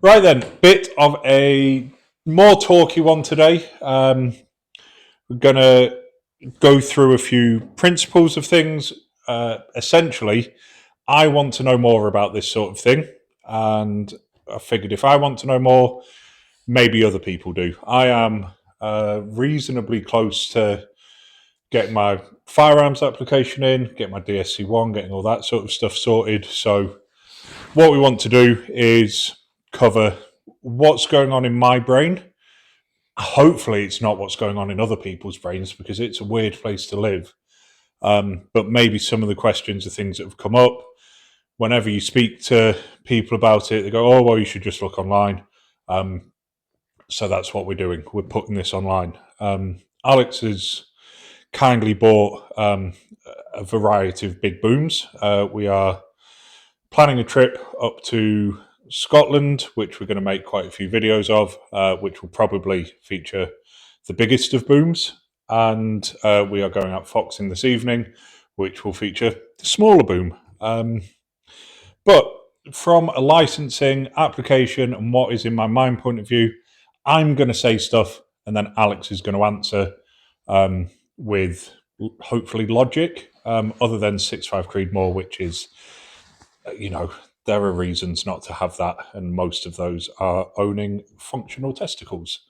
Right then, bit of a more talky one today. We're going to go through a few principles of things. Essentially, I want to know more about this sort of thing, and I figured if I want to know more, maybe other people do. I am reasonably close to getting my firearms application in, getting my DSC1, getting all that sort of stuff sorted. So what we want to do is cover what's going on in my brain. Hopefully, it's not what's going on in other people's brains because it's a weird place to live. But maybe some of the questions are things that have come up. Whenever you speak to people about it, they go, "Oh, well, you should just look online." So that's what we're doing. We're putting this online. Alex has kindly bought a variety of big booms. We are planning a trip up to Scotland, which we're going to make quite a few videos of, which will probably feature the biggest of booms. And we are going out foxing this evening, which will feature the smaller boom. But from a licensing, application, and what is in my mind point of view, I'm going to say stuff, and then Alex is going to answer with hopefully logic, other than 6.5 Creedmoor, which is, there are reasons not to have that, and most of those are owning functional testicles.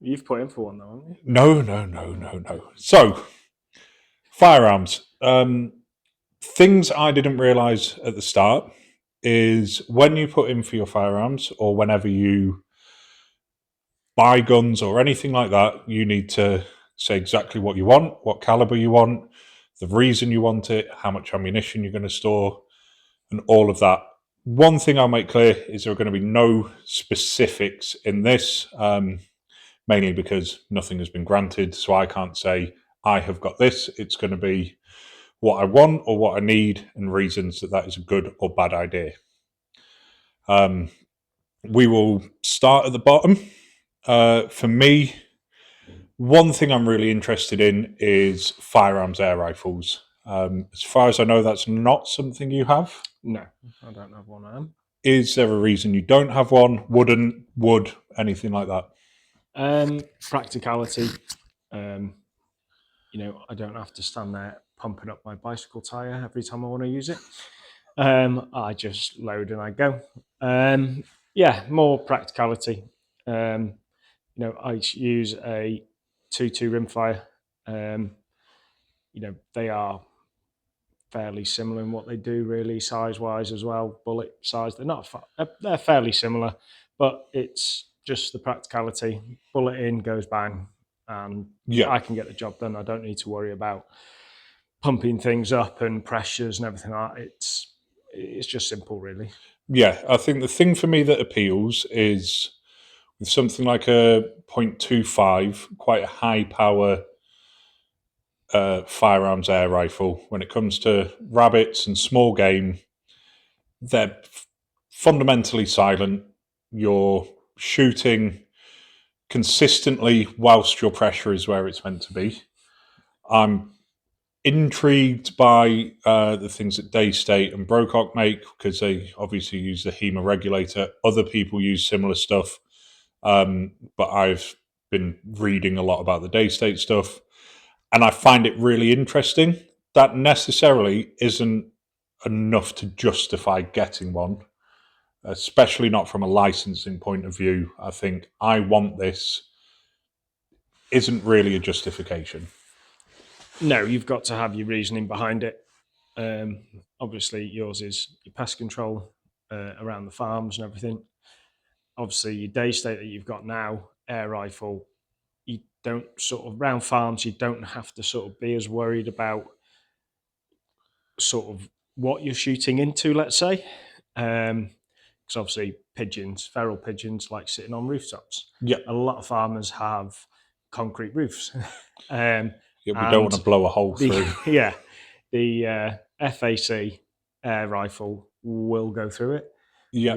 You've put in for one, though, haven't you? No. So, firearms. Things I didn't realise at the start is when you put in for your firearms, or whenever you buy guns or anything like that, you need to say exactly what you want, what caliber you want, the reason you want it, how much ammunition you're going to store, and all of that. One thing I'll make clear is there are going to be no specifics in this, mainly because nothing has been granted, so I can't say I have got this. It's going to be what I want or what I need and reasons that is a good or bad idea. We will start at the bottom. For me, one thing I'm really interested in is firearms air rifles. As far as I know, that's not something you have. No, I don't have one. Is there a reason you don't have one? Would, anything like that? Practicality. I don't have to stand there pumping up my bicycle tire every time I want to use it. I just load and I go. More practicality. I use a 2.2 rimfire. They are fairly similar in what they do, really, size-wise as well. Bullet size, they're fairly similar, but it's just the practicality. Bullet in, goes bang, and I can get the job done. I don't need to worry about pumping things up and pressures and everything like that. It's just simple, really. Yeah, I think the thing for me that appeals is with something like a .25, quite a high power firearms air rifle. When it comes to rabbits and small game, they're fundamentally silent. You're shooting consistently whilst your pressure is where it's meant to be. I'm intrigued by the things that Daystate and Brocock make because they obviously use the HEMA regulator. Other people use similar stuff, but I've been reading a lot about the Daystate stuff, and I find it really interesting. That necessarily isn't enough to justify getting one, especially not from a licensing point of view. I think I want this isn't really a justification. No, you've got to have your reasoning behind it. Obviously, yours is your pest control around the farms and everything. Obviously, your Daystate that you've got now, air rifle, you don't sort of, round farms, you don't have to sort of be as worried about sort of what you're shooting into, let's say. Because obviously feral pigeons like sitting on rooftops. Yeah. A lot of farmers have concrete roofs. We don't want to blow a hole through. The FAC air rifle will go through it,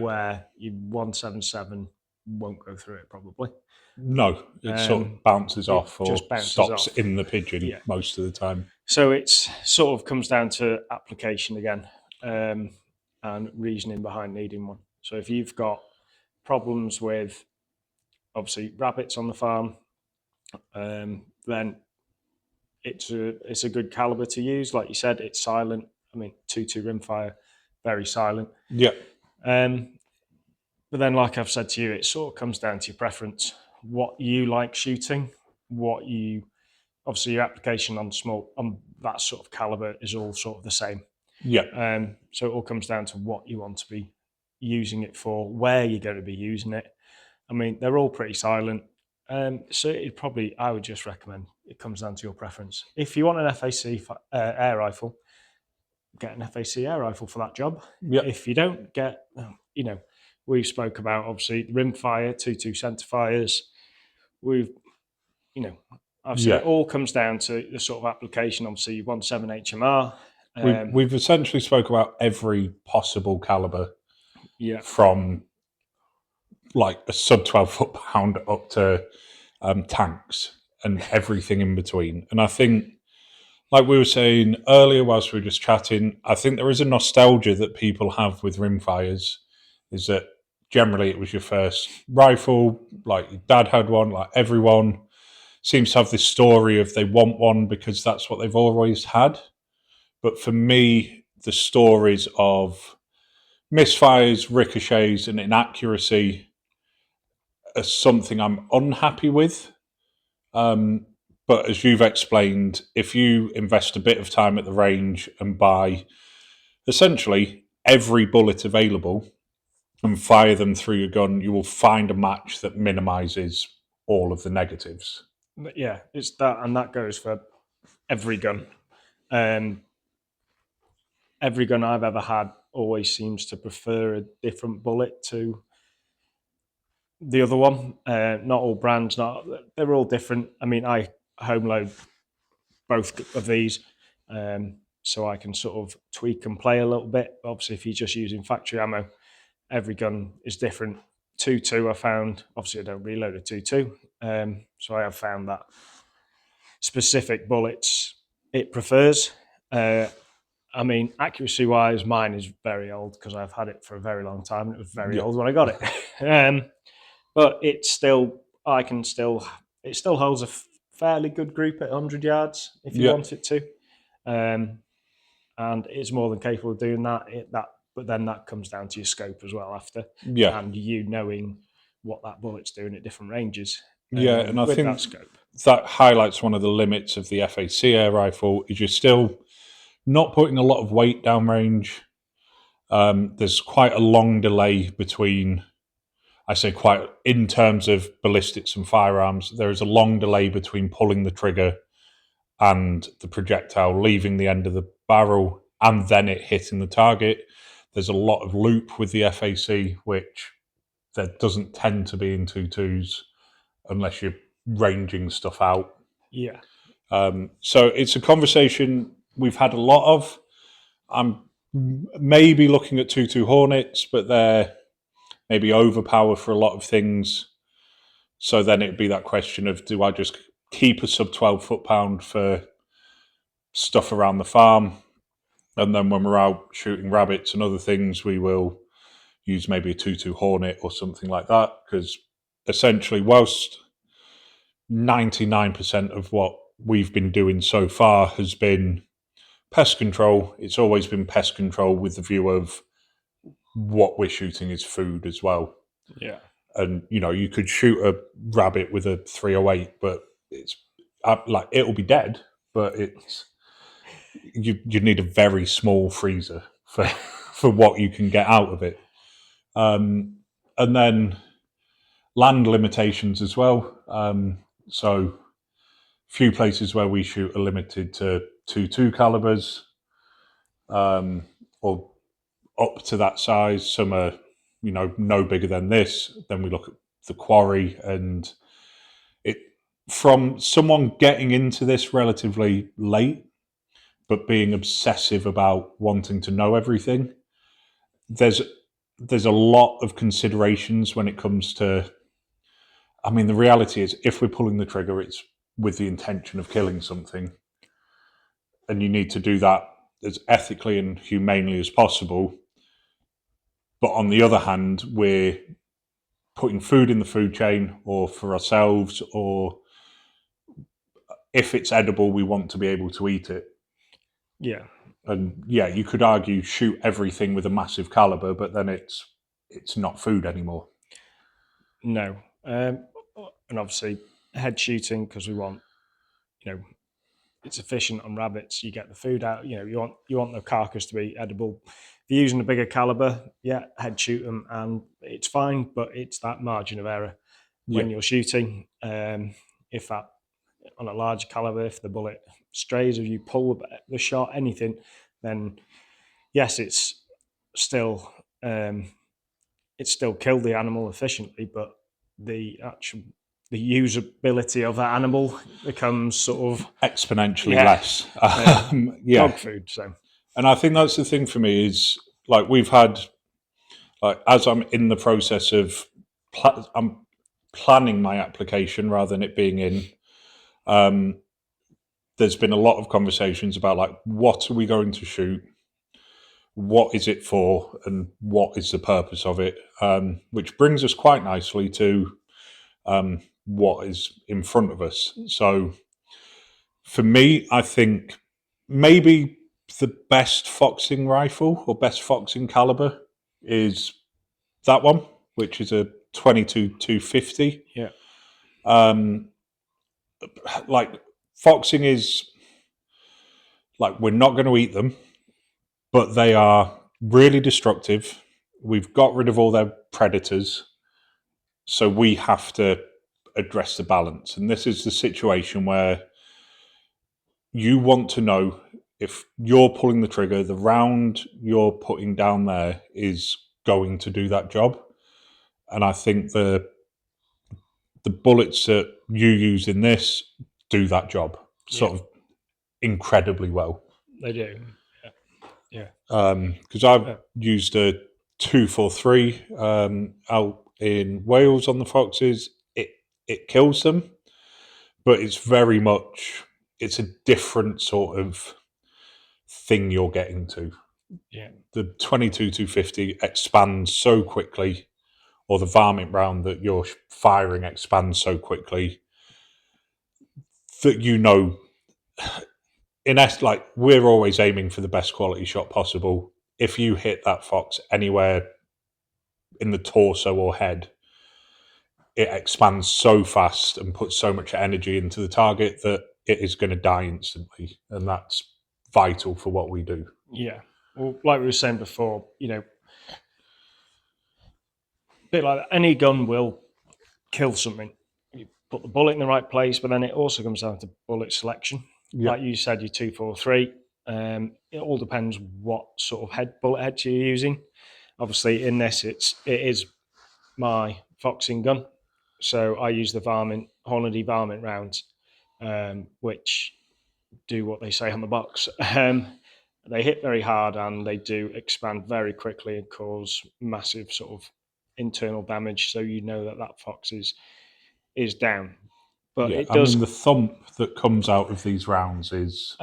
where your 177 won't go through it probably. No, it sort of bounces off or stops in the pigeon most of the time. So it's sort of comes down to application again and reasoning behind needing one. So if you've got problems with obviously rabbits on the farm, then it's a good caliber to use. Like you said, it's silent. I mean, 2.2 rimfire, very silent. Yeah. But then, like I've said to you, it sort of comes down to your preference, what you like shooting, what you obviously your application on that sort of caliber is all sort of the same. Yeah. So it all comes down to what you want to be using it for, where you're going to be using it. I mean, they're all pretty silent. So I would just recommend it comes down to your preference. If you want an FAC air rifle, get an FAC air rifle for that job. Yeah. If you don't get, we spoke about obviously the rimfire, 2.2 centre fires. Obviously it all comes down to the sort of application. Obviously, you want 7 HMR. We've essentially spoke about every possible caliber, from like a sub 12 foot-pound up to tanks and everything in between. And I think, like we were saying earlier whilst we were just chatting, I think there is a nostalgia that people have with rimfires, is that generally it was your first rifle, like your dad had one, like everyone seems to have this story of they want one because that's what they've always had. But for me, the stories of misfires, ricochets, and inaccuracy are something I'm unhappy with. But as you've explained, if you invest a bit of time at the range and buy essentially every bullet available and fire them through your gun, you will find a match that minimises all of the negatives. Yeah, it's that, and that goes for every gun. Every gun I've ever had always seems to prefer a different bullet to the other one. Not all brands, they're all different. I mean, I home load both of these, so I can sort of tweak and play a little bit. Obviously, if you're just using factory ammo, every gun is different. 2.2 I found, obviously I don't reload a 2.2, so I have found that specific bullets it prefers. I mean, accuracy wise, mine is very old because I've had it for a very long time and it was very old when I got it. But it still holds a fairly good group at 100 yards if you want it to. And it's more than capable of doing that. But then that comes down to your scope as well after. And you knowing what that bullet's doing at different ranges. And I think that highlights one of the limits of the FAC air rifle is you're still not putting a lot of weight downrange. There's quite a long delay between, in terms of ballistics and firearms, there is a long delay between pulling the trigger and the projectile leaving the end of the barrel and then it hitting the target. There's a lot of loop with the FAC, which there doesn't tend to be in 2.2s unless you're ranging stuff out. Yeah. So it's a conversation we've had a lot of. I'm maybe looking at 2.2 Hornets, but they're maybe overpower for a lot of things. So then it'd be that question of, do I just keep a sub 12 foot-pound for stuff around the farm? And then when we're out shooting rabbits and other things, we will use maybe a 2.2 Hornet or something like that. Because essentially, whilst 99% of what we've been doing so far has been pest control, it's always been pest control with the view of what we're shooting is food as well. Yeah. And, you could shoot a rabbit with a 308, but it's it'll be dead, but you need a very small freezer for what you can get out of it. And then land limitations as well. So few places where we shoot are limited to 2.2 calibers, or up to that size. Some are, no bigger than this. Then we look at the quarry, and it, from someone getting into this relatively late, but being obsessive about wanting to know everything, there's a lot of considerations when it comes to. I mean, the reality is, if we're pulling the trigger, it's with the intention of killing something, and you need to do that as ethically and humanely as possible. But on the other hand, we're putting food in the food chain or for ourselves, or if it's edible, we want to be able to eat it. Yeah. And yeah, you could argue shoot everything with a massive caliber, but then it's not food anymore. No. And obviously head shooting, because we want, it's efficient on rabbits. You get the food out. You want the carcass to be edible. If you're using a bigger caliber, yeah, head shoot them, and it's fine. But it's that margin of error when you're shooting. If that on a large caliber, if the bullet strays or you pull the shot, anything, then yes, it's still killed the animal efficiently, but the usability of that animal becomes sort of exponentially less. Dog food. So, and I think that's the thing for me is like we've had, like as I'm in the process of, I'm planning my application rather than it being in. There's been a lot of conversations about like what are we going to shoot, what is it for, and what is the purpose of it, which brings us quite nicely to what is in front of us. So for me, I think maybe the best foxing rifle or best foxing caliber is that one, which is a 22-250. yeah. Like foxing is like we're not going to eat them, but they are really destructive. We've got rid of all their predators, so we have to address the balance. And this is the situation where you want to know if you're pulling the trigger, the round you're putting down there is going to do that job. And I think the bullets that you use in this do that job sort of incredibly well. They do. Yeah. Because I've used a 243 out in Wales on the foxes. It kills them, but it's very much, it's a different sort of thing you're getting to. Yeah. The 22-250 expands so quickly, or the varmint round that you're firing expands so quickly that like we're always aiming for the best quality shot possible. If you hit that fox anywhere in the torso or head, it expands so fast and puts so much energy into the target that it is going to die instantly, and that's vital for what we do. Yeah. Well, like we were saying before, a bit like that, any gun will kill something. You put the bullet in the right place, but then it also comes down to bullet selection. Yeah. Like you said, your 243. It all depends what sort of bullet head you're using. Obviously, in this, it is my foxing gun, so I use the Hornady varmint rounds, which do what they say on the box. They hit very hard and they do expand very quickly and cause massive sort of internal damage. So you know that fox is down. But it does. I mean, the thump that comes out of these rounds is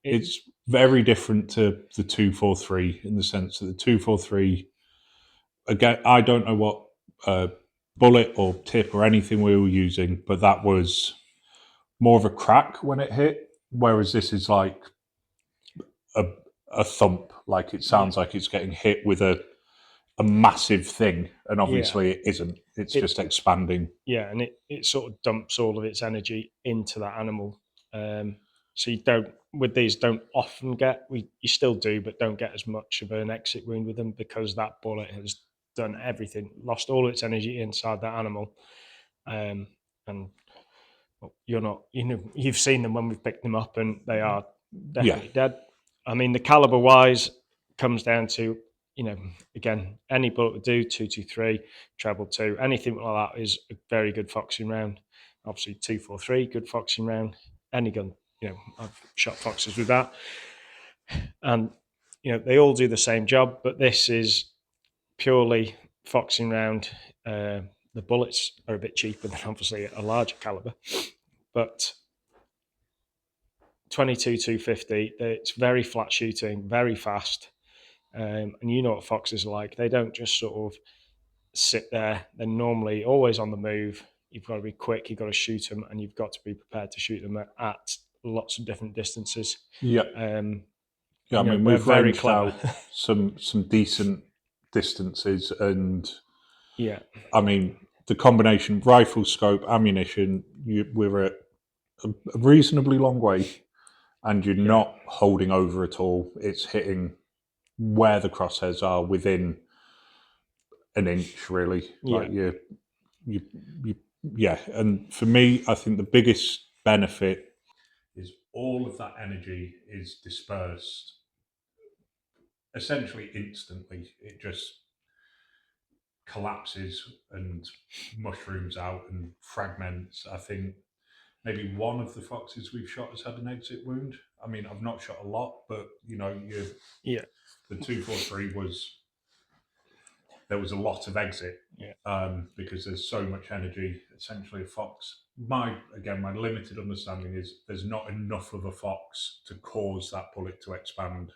it's very different to the 243 in the sense that the 243, again, I don't know what bullet or tip or anything we were using, but that was more of a crack when it hit, whereas this is like a thump. Like it sounds like it's getting hit with a massive thing, and obviously it isn't. It's just expanding. Yeah, and it sort of dumps all of its energy into that animal. So you don't, with these, don't often get, you still do, but don't get as much of an exit wound with them because that bullet has done everything, lost all its energy inside that animal. And you're not, you've seen them when we've picked them up and they are definitely dead. I mean, the caliber wise comes down to, again, any bullet would do, 223, treble 2, anything like that is a very good foxing round. Obviously, 243, good foxing round. Any gun, I've shot foxes with that. And, they all do the same job, but this is purely foxing round. The bullets are a bit cheaper than obviously a larger caliber, but 22-250, it's very flat shooting, very fast. And you know what foxes are like. They don't just sort of sit there. They're normally always on the move. You've got to be quick. You've got to shoot them, and you've got to be prepared to shoot them at lots of different distances. Yeah. Yeah, I mean, they're we've very ranged clever. out some decent distances, and Yeah, I mean, the combination rifle, scope, ammunition, we're at a reasonably long way, and you're not holding over at all. It's hitting where the crosshairs are within an inch, really. Like you, yeah. And for me, I think the biggest benefit is all of that energy is dispersed essentially instantly. It just collapses and mushrooms out and fragments. I think maybe one of the foxes we've shot has had an exit wound. I mean, I've not shot a lot, but you know, the 243 there was a lot of exit because there's so much energy. Essentially, a fox. My limited understanding is there's not enough of a fox to cause that bullet to expand.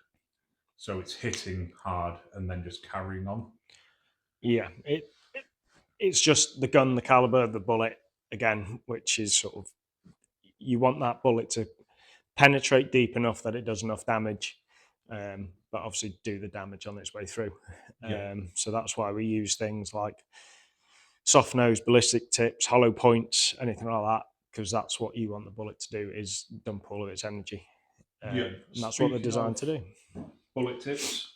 So it's hitting hard and then just carrying on. Yeah, it's just the gun, the caliber of the bullet again, which is sort of, you want that bullet to penetrate deep enough that it does enough damage, but obviously do the damage on its way through. So that's why we use things like soft nose, ballistic tips, hollow points, anything like that, because that's what you want the bullet to do, is dump all of its energy. And that's what they're designed to do. Bullet tips.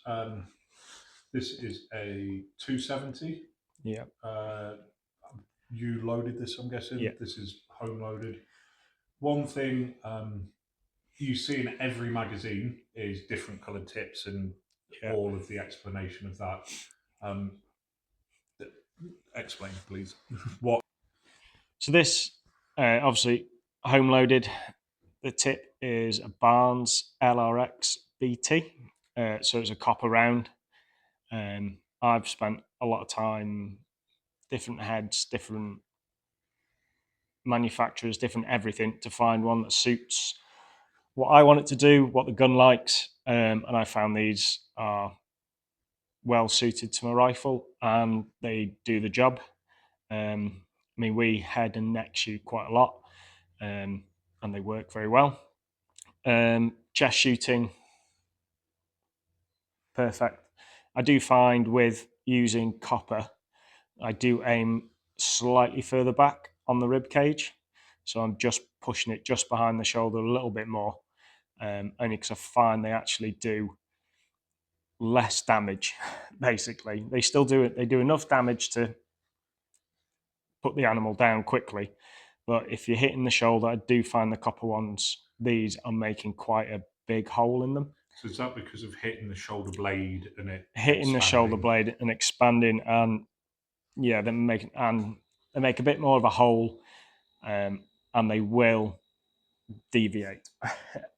This is a 270. Yeah. You loaded this, I'm guessing. Yeah. This is home loaded. One thing you see in every magazine is different coloured tips and all of the explanation of that. Explain, please. What? So this, obviously, home loaded. The tip is a Barnes LRX BT. So it's a copper round. I've spent a lot of time, different heads, different manufacturers, different everything, to find one that suits what I want it to do, what the gun likes. And I found these are well suited to my rifle and they do the job. I mean, we head and neck shoot quite a lot, and they work very well. Chest shooting, perfect. I do find with using copper, I do aim slightly further back on the rib cage, so I'm just pushing it just behind the shoulder a little bit more, only because I find they actually do less damage. Basically, they still do it. They do enough damage to put the animal down quickly, but if you're hitting the shoulder, I do find the copper ones, these are making quite a big hole in them. So is that because of hitting the shoulder blade and it hitting the shoulder blade and expanding, and they make a bit more of a hole, and they will deviate.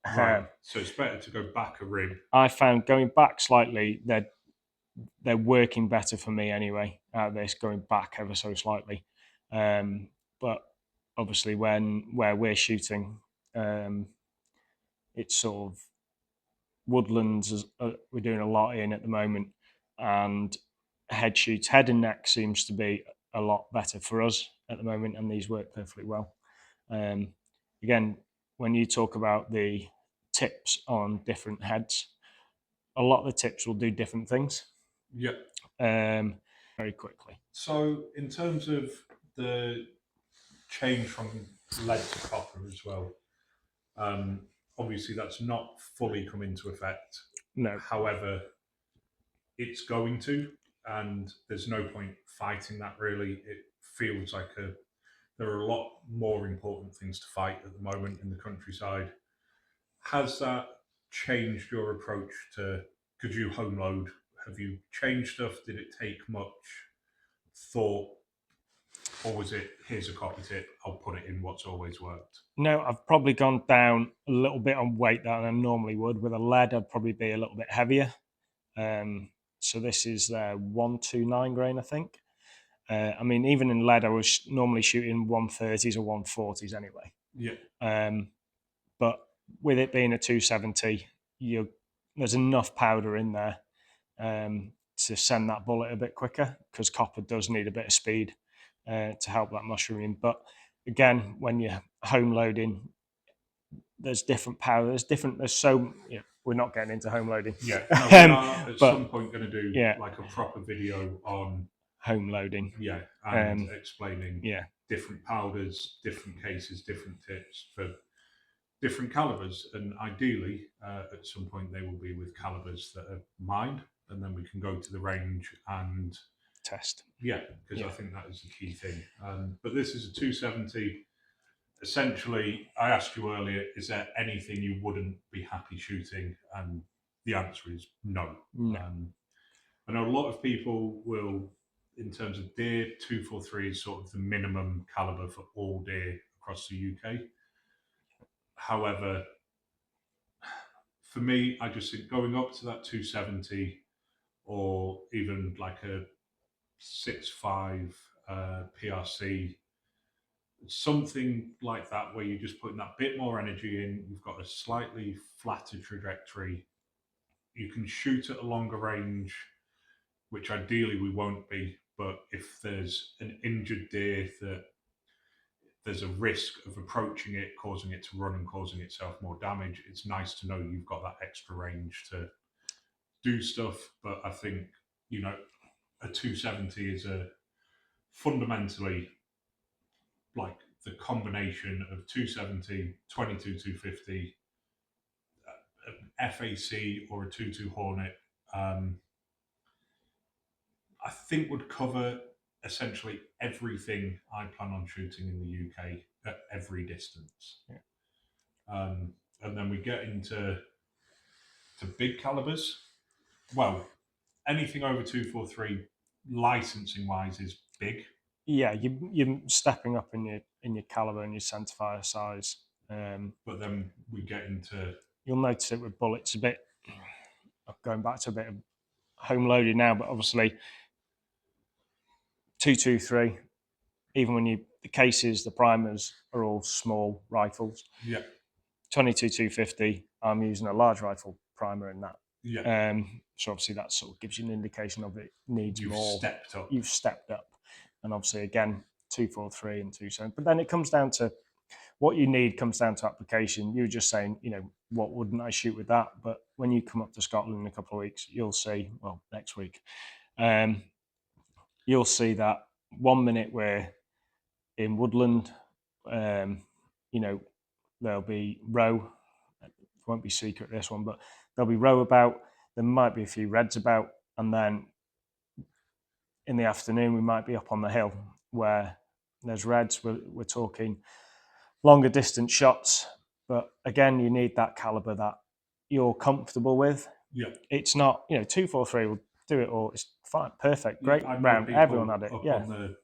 Right. So it's better to go back a rib. I found going back slightly, they're working better for me anyway. This going back ever so slightly, but obviously where we're shooting, it's sort of woodlands. We're doing a lot in at the moment, and head shoots, head and neck seems to be a lot better for us at the moment, and these work perfectly well. Again, when you talk about the tips on different heads, a lot of the tips will do different things. Yeah. Very quickly. So in terms of the change from lead to copper as well, obviously that's not fully come into effect. No. However, it's going to, and there's no point fighting that really. It feels like there are a lot more important things to fight at the moment in the countryside. Has that changed your approach to, could you home load? Have you changed stuff? Did it take much thought? Or was it, here's a copper tip, I'll put it in what's always worked? No, I've probably gone down a little bit on weight than I normally would. With a lead, I'd probably be a little bit heavier. So this is 129 grain, I think. I mean, even in lead, I was normally shooting 130s or 140s anyway. Yeah. But with it being a 270, there's enough powder in there to send that bullet a bit quicker, because copper does need a bit of speed to help that mushrooming. But again, when you're home loading, there's different power. There's so we're not getting into home loading. Yeah, no, we are at some point going to do like a proper video on home loading. Yeah, and explaining different powders, different cases, different tips for different calibers, and ideally at some point they will be with calibers that are mined, and then we can go to the range and test. Yeah, because I think that is the key thing. But this is a 270. Essentially, I asked you earlier, is there anything you wouldn't be happy shooting? And the answer is no. I know a lot of people will, in terms of deer, 243 is sort of the minimum caliber for all deer across the UK. However, for me, I just think going up to that 270 or even like a 6.5 PRC, something like that where you're just putting that bit more energy in, you've got a slightly flatter trajectory, you can shoot at a longer range, which ideally we won't be, but if there's an injured deer that there's a risk of approaching it, causing it to run and causing itself more damage, it's nice to know you've got that extra range to do stuff. But I think, a 270 is a fundamentally like the combination of 270, 22, 250, FAC or a 22 Hornet, I think would cover essentially everything I plan on shooting in the UK at every distance. And then we get into big calibers. Well, anything over 243 licensing wise is big. Yeah, you're stepping up in your caliber and your centerfire size. But then we get into... You'll notice it with bullets a bit. Going back to a bit of home loading now, but obviously 223, even when the cases, the primers are all small rifles. Yeah. 22 250, I'm using a large rifle primer in that. Yeah. So obviously that sort of gives you an indication of it needs You've more. Stepped up. You've stepped up. And obviously again, 243 and 270. But then it comes down to what you need, comes down to application. You were just saying, what wouldn't I shoot with that? But when you come up to Scotland in a couple of weeks, you'll see, well, next week, you'll see that 1 minute we're in woodland, there'll be roe. It won't be secret, this one, but there'll be roe about. There might be a few reds about. And then in the afternoon, we might be up on the hill where there's reds. We're talking longer distance shots. But again, you need that caliber that you're comfortable with. Yeah. It's not, 243 will do it all. It's fine, perfect, great round. Everyone had it. Up on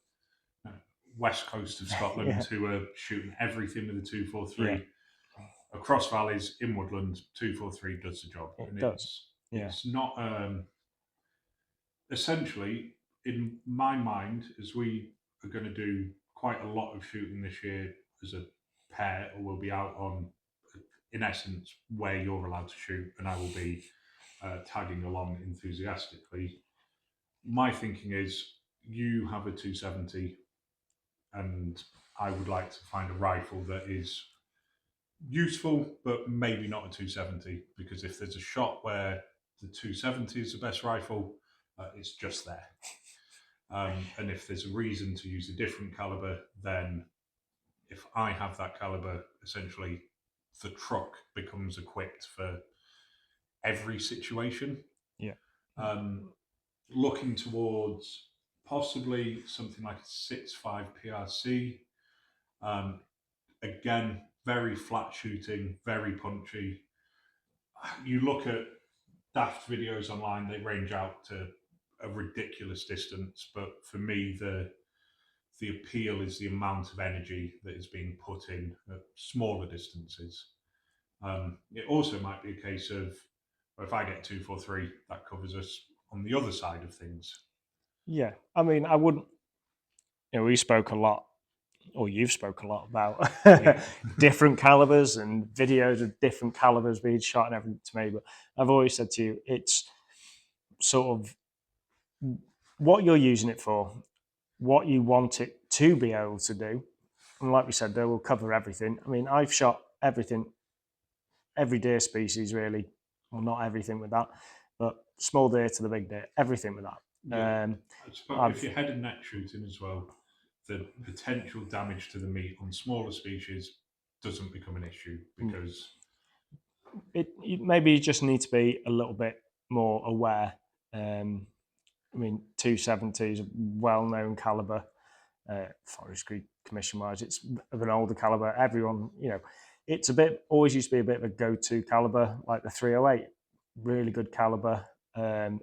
the west coast of Scotland who are shooting everything with a 243. Across valleys in woodland, 243 does the job. It does. It's not essentially, in my mind, as we are going to do quite a lot of shooting this year as a pair, or we'll be out on, in essence, where you're allowed to shoot, and I will be tagging along enthusiastically. My thinking is, you have a 270, and I would like to find a rifle that is useful, but maybe not a 270, because if there's a shot where the 270 is the best rifle, it's just there. And if there's a reason to use a different caliber, then if I have that caliber, essentially the truck becomes equipped for every situation. Yeah. Looking towards possibly something like a 6.5 PRC. Again, very flat shooting, very punchy. You look at daft videos online, they range out to a ridiculous distance, but for me, the appeal is the amount of energy that is being put in at smaller distances. It also might be a case of, if I get 243, that covers us on the other side of things. Yeah, I mean, I wouldn't. We spoke a lot, or you've spoke a lot about different calibers and videos of different calibers being shot and everything to me. But I've always said to you, it's sort of what you're using it for, what you want it to be able to do. And like we said, they will cover everything. I mean, I've shot everything, every deer species really. Well, not everything with that, but small deer to the big deer, everything with that. Yeah. I suppose if you're head and neck shooting as well, the potential damage to the meat on smaller species doesn't become an issue because maybe you just need to be a little bit more aware. I mean, 270 is a well-known caliber, forestry commission-wise. It's of an older caliber. Everyone, it's always used to be a bit of a go-to caliber, like the 308. Really good caliber,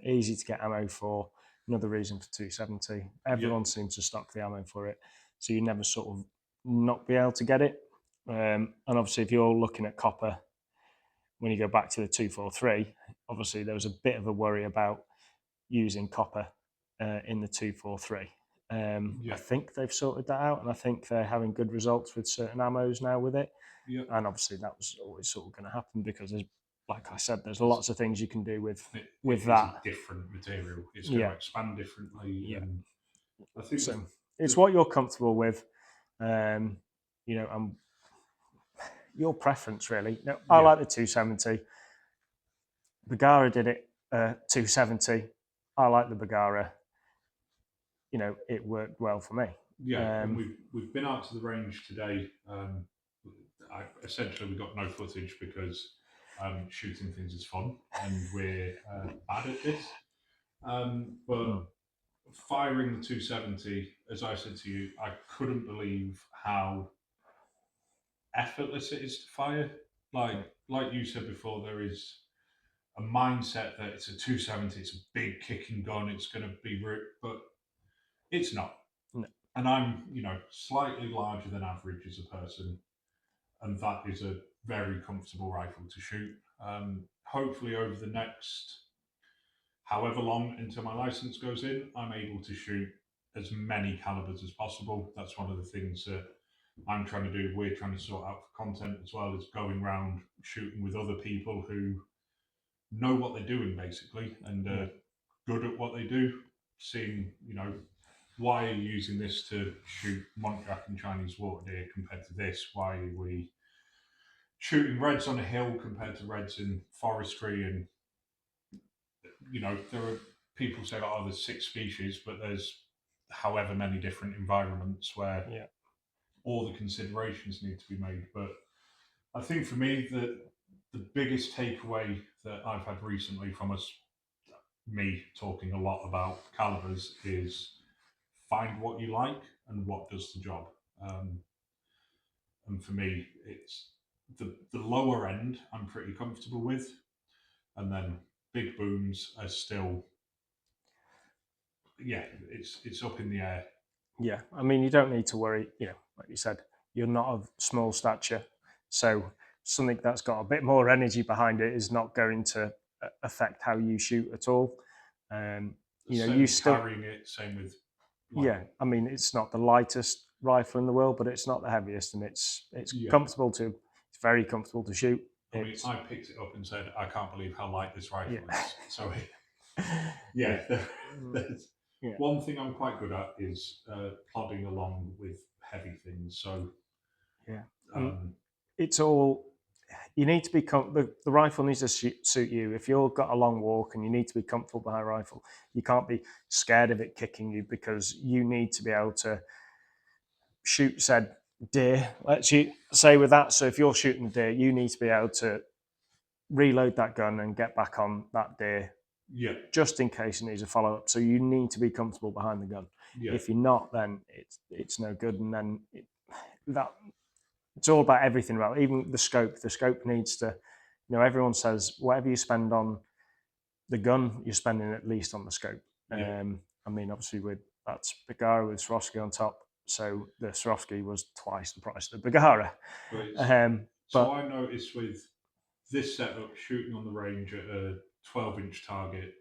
easy to get ammo for. Another reason for 270. Everyone seems to stock the ammo for it, so you never sort of not be able to get it. And obviously, if you're looking at copper, when you go back to the 243, obviously there was a bit of a worry about using copper in the 243. I think they've sorted that out, and I think they're having good results with certain ammos now with it. And obviously that was always sort of going to happen because there's, like I said, there's lots of things you can do with that. It's a different material. It's going to expand differently. And I think so. It's what you're comfortable with, and your preference really. Now, I like the 270. Bagara did it 270. I like the Bagara. It worked well for me. Yeah, and we've been out to the range today. Essentially, we got no footage because shooting things is fun, and we're bad at this. But firing the 270, as I said to you, I couldn't believe how effortless it is to fire. Like you said before, there is a mindset that it's a 270, it's a big kicking gun, it's going to be ripped, but it's not. No. And I'm, slightly larger than average as a person, and that is a very comfortable rifle to shoot. Hopefully, over the next however long until my license goes in, I'm able to shoot as many calibers as possible. That's one of the things that I'm trying to do. We're trying to sort out for content as well as going around shooting with other people who know what they're doing basically and good at what they do. Seeing, why are you using this to shoot Montjac and Chinese water deer compared to this? Why are we shooting reds on a hill compared to reds in forestry? And there are people say, oh, there's 6 species, but there's however many different environments where all the considerations need to be made. But I think for me, the biggest takeaway that I've had recently from me talking a lot about calibers is find what you like and what does the job. And for me, it's the lower end I'm pretty comfortable with, and then big booms are still, it's up in the air. Yeah, I mean, you don't need to worry. Like you said, you're not of small stature, so something that's got a bit more energy behind it is not going to affect how you shoot at all. You still carrying it. Same with. I mean, it's not the lightest rifle in the world, but it's not the heaviest, and it's comfortable to. It's very comfortable to shoot. I mean, I picked it up and said, "I can't believe how light this rifle is." So, one thing I'm quite good at is plodding along with heavy things. So, it's all. You need to be the rifle needs to suit you. If you've got a long walk and you need to be comfortable behind a rifle, you can't be scared of it kicking you because you need to be able to shoot said deer. Let's say with that. So if you're shooting a deer, you need to be able to reload that gun and get back on that deer. Yeah. Just in case it needs a follow up. So you need to be comfortable behind the gun. Yeah. If you're not, then it's no good. And then it's all about everything, right? Even the scope. The scope needs to, everyone says whatever you spend on the gun, you're spending at least on the scope. Yeah. I mean, obviously that's Bagara with Swarovski on top. So the Swarovski was twice the price of the Bagara. So I noticed with this setup, shooting on the range at a 12-inch target,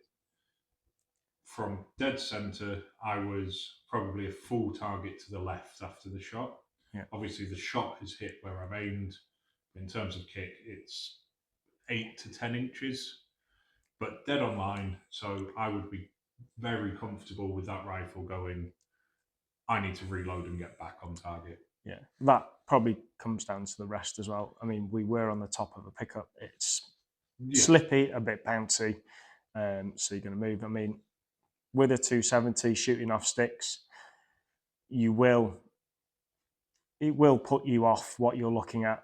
from dead center, I was probably a full target to the left after the shot. Yeah. Obviously, the shot has hit where I've aimed. In terms of kick, it's 8 to 10 inches, but dead on line. So I would be very comfortable with that rifle going, I need to reload and get back on target. Yeah, that probably comes down to the rest as well. I mean, we were on the top of a pickup. It's slippy, a bit bouncy, so you're going to move. I mean, with a 270 shooting off sticks, it will put you off what you're looking at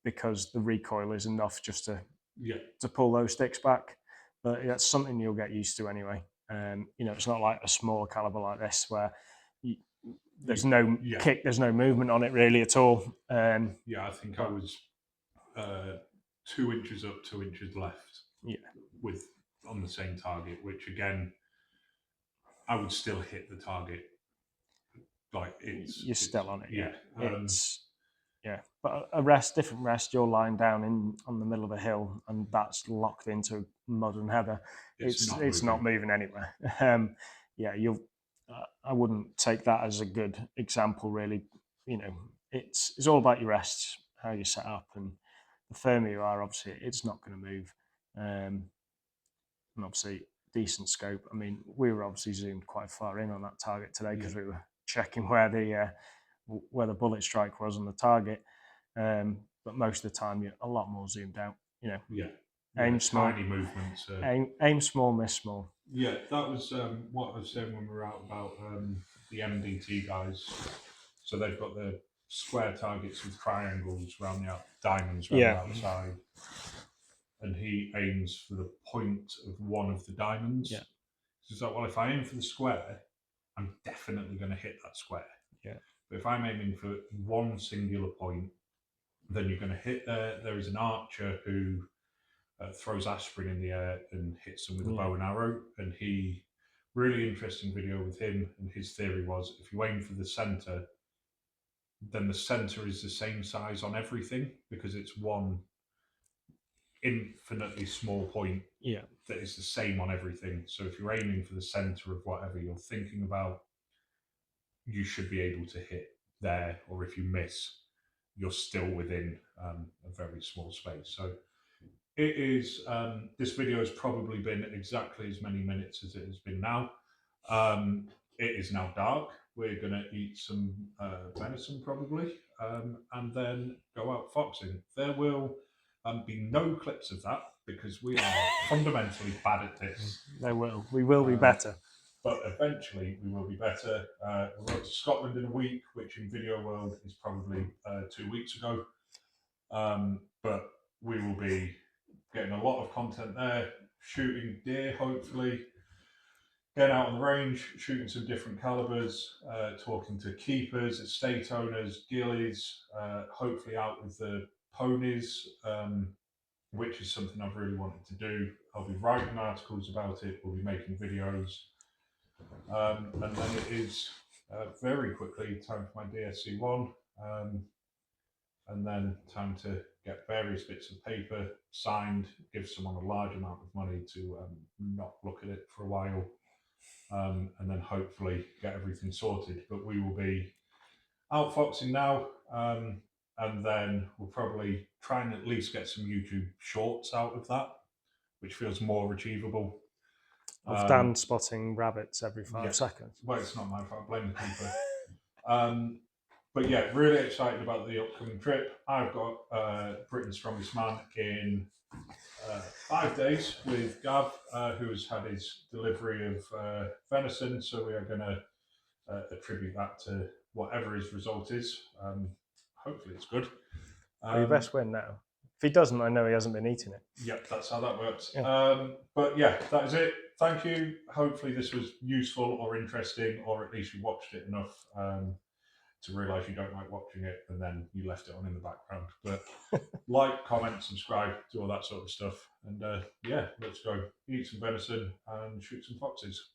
because the recoil is enough just to pull those sticks back. But that's something you'll get used to anyway. It's not like a smaller caliber like this where there's no kick, there's no movement on it really at all. I think I was 2 inches up, 2 inches left. With on the same target, which again, I would still hit the target. Like you're still on it. Yeah. But a different rest, you're lying down on the middle of a hill, and that's locked into mud and heather. It's not moving anywhere. I wouldn't take that as a good example, really. It's all about your rests, how you set up, and the firmer you are. Obviously, it's not going to move. And obviously, decent scope. I mean, we were obviously zoomed quite far in on that target today because we were checking where the bullet strike was on the target. But most of the time, you're a lot more zoomed out. Aim small, tiny movements. Aim small, miss small. Yeah, that was what I was saying when we were out about the MDT guys. So they've got the square targets with triangles around the diamonds around the outside, and he aims for the point of one of the diamonds. So it's like, well, if I aim for the square, I'm definitely going to hit that square. But if I'm aiming for one singular point, then you're going to hit there. There is an archer who throws aspirin in the air and hits them with a bow and arrow. And really interesting video with him. And his theory was, if you aim for the center, then the center is the same size on everything because it's one infinitely small point that is the same on everything. So if you're aiming for the center of whatever you're thinking about, you should be able to hit there. Or if you miss, you're still within a very small space. So it is, this video has probably been exactly as many minutes as it has been now. It is now dark. We're going to eat some venison probably, and then go out foxing. There will be no clips of that because we are fundamentally bad at this. We will be better. But eventually we will be better. We'll go to Scotland in a week, which in video world is probably 2 weeks ago. But we will be getting a lot of content there, shooting deer, hopefully, getting out on the range, shooting some different calibers, talking to keepers, estate owners, gillies, hopefully out with the ponies, which is something I've really wanted to do. I'll be writing articles about it, we'll be making videos, and then it is very quickly time for my DSC1, and then time to get various bits of paper signed, give someone a large amount of money to not look at it for a while, and then hopefully get everything sorted. But we will be outfoxing now, and then we'll probably try and at least get some YouTube shorts out of that, which feels more achievable. Of Dan spotting rabbits every 5 seconds. Well, it's not my fault, blame the keeper. But yeah, really excited about the upcoming trip. I've got Britain's Strongest Man in 5 days with Gav, who has had his delivery of venison. So we are going to attribute that to whatever his result is. Hopefully it's good. You best win now. If he doesn't, I know he hasn't been eating it. Yep, that's how that works. But yeah, that is it. Thank you. Hopefully this was useful or interesting, or at least you watched it enough to realise you don't like watching it, and then you left it on in the background. But like, comment, subscribe, do all that sort of stuff. And yeah, let's go eat some venison and shoot some foxes.